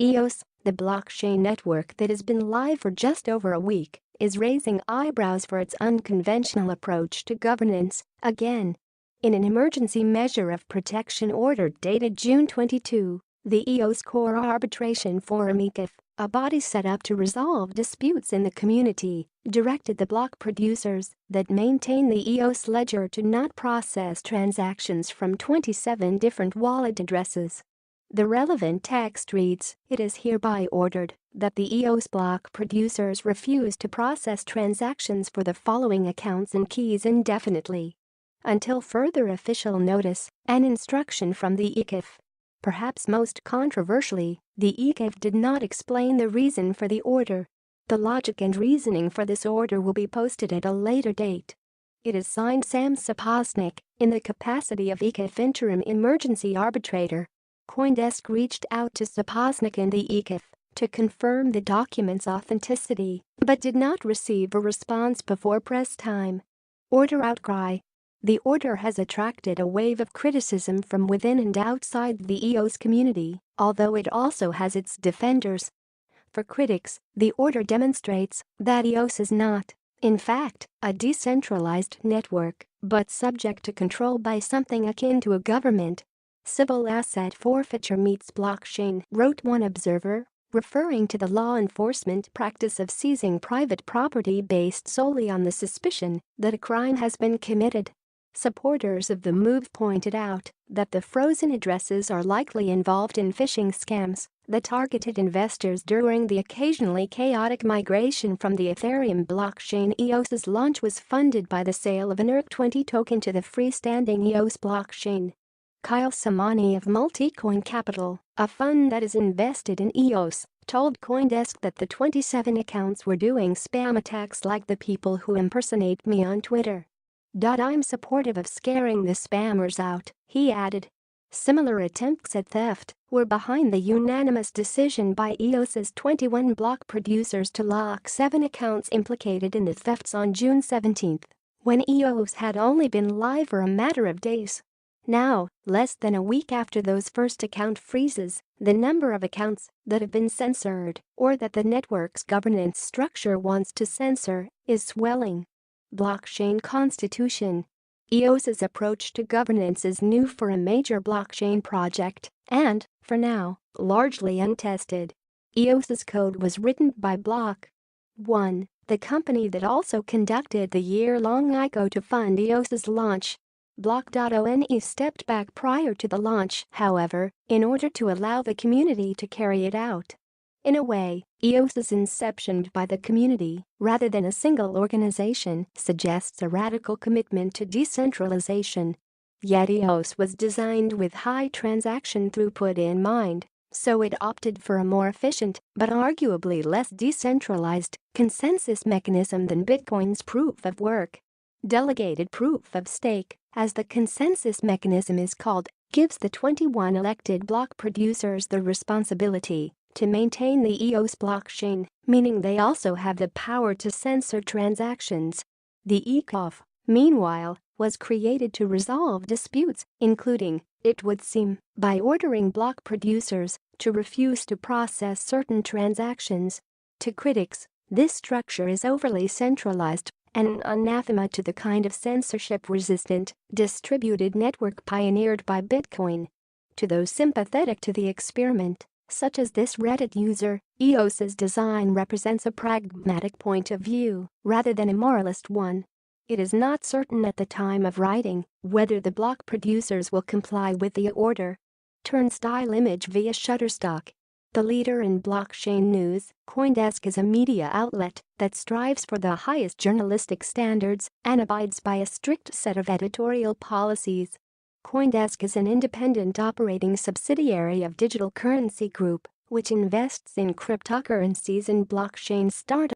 EOS, the blockchain network that has been live for just over a week, is raising eyebrows for its unconventional approach to governance, again. In an emergency measure of protection order dated June 22, the EOS Core Arbitration Forum ECAF, a body set up to resolve disputes in the community, directed the block producers that maintain the EOS ledger to not process transactions from 27 different wallet addresses. The relevant text reads, "It is hereby ordered that the EOS block producers refuse to process transactions for the following accounts and keys indefinitely, until further official notice and instruction from the ECAF." Perhaps most controversially, the ECAF did not explain the reason for the order. The logic and reasoning for this order will be posted at a later date. It is signed Sam Saposnik, in the capacity of ECAF Interim Emergency Arbitrator. CoinDesk reached out to Saposnik and the ECAF to confirm the document's authenticity, but did not receive a response before press time. Order outcry. The order has attracted a wave of criticism from within and outside the EOS community, although it also has its defenders. For critics, the order demonstrates that EOS is not, in fact, a decentralized network, but subject to control by something akin to a government. "Civil asset forfeiture meets blockchain," wrote one observer, referring to the law enforcement practice of seizing private property based solely on the suspicion that a crime has been committed. Supporters of the move pointed out that the frozen addresses are likely involved in phishing scams that targeted investors during the occasionally chaotic migration from the Ethereum blockchain. EOS's launch was funded by the sale of an ERC20 token to the freestanding EOS blockchain. Kyle Samani of Multicoin Capital, a fund that is invested in EOS, told CoinDesk that the 27 accounts were doing spam attacks like the people who impersonate me on Twitter. "I'm supportive of scaring the spammers out," he added. Similar attempts at theft were behind the unanimous decision by EOS's 21 block producers to lock 7 accounts implicated in the thefts on June 17, when EOS had only been live for a matter of days. Now, less than a week after those first account freezes, the number of accounts that have been censored or that the network's governance structure wants to censor is swelling. Blockchain constitution. EOS's approach to governance is new for a major blockchain project and, for now, largely untested. EOS's code was written by Block. 1, the company that also conducted the year-long ICO to fund EOS's launch. Block.one stepped back prior to the launch, however, in order to allow the community to carry it out. In a way, EOS's inception by the community, rather than a single organization, suggests a radical commitment to decentralization. Yet EOS was designed with high transaction throughput in mind, so it opted for a more efficient, but arguably less decentralized, consensus mechanism than Bitcoin's proof of work. Delegated proof of stake, as the consensus mechanism is called, gives the 21 elected block producers the responsibility to maintain the EOS blockchain, meaning they also have the power to censor transactions. The ECAF, meanwhile, was created to resolve disputes, including, it would seem, by ordering block producers to refuse to process certain transactions. To critics, this structure is overly centralized and an anathema to the kind of censorship-resistant, distributed network pioneered by Bitcoin. To those sympathetic to the experiment, such as this Reddit user, EOS's design represents a pragmatic point of view rather than a moralist one. It is not certain at the time of writing whether the block producers will comply with the order. Turnstile image via Shutterstock. The leader in blockchain news, CoinDesk is a media outlet that strives for the highest journalistic standards and abides by a strict set of editorial policies. CoinDesk is an independent operating subsidiary of Digital Currency Group, which invests in cryptocurrencies and blockchain startups.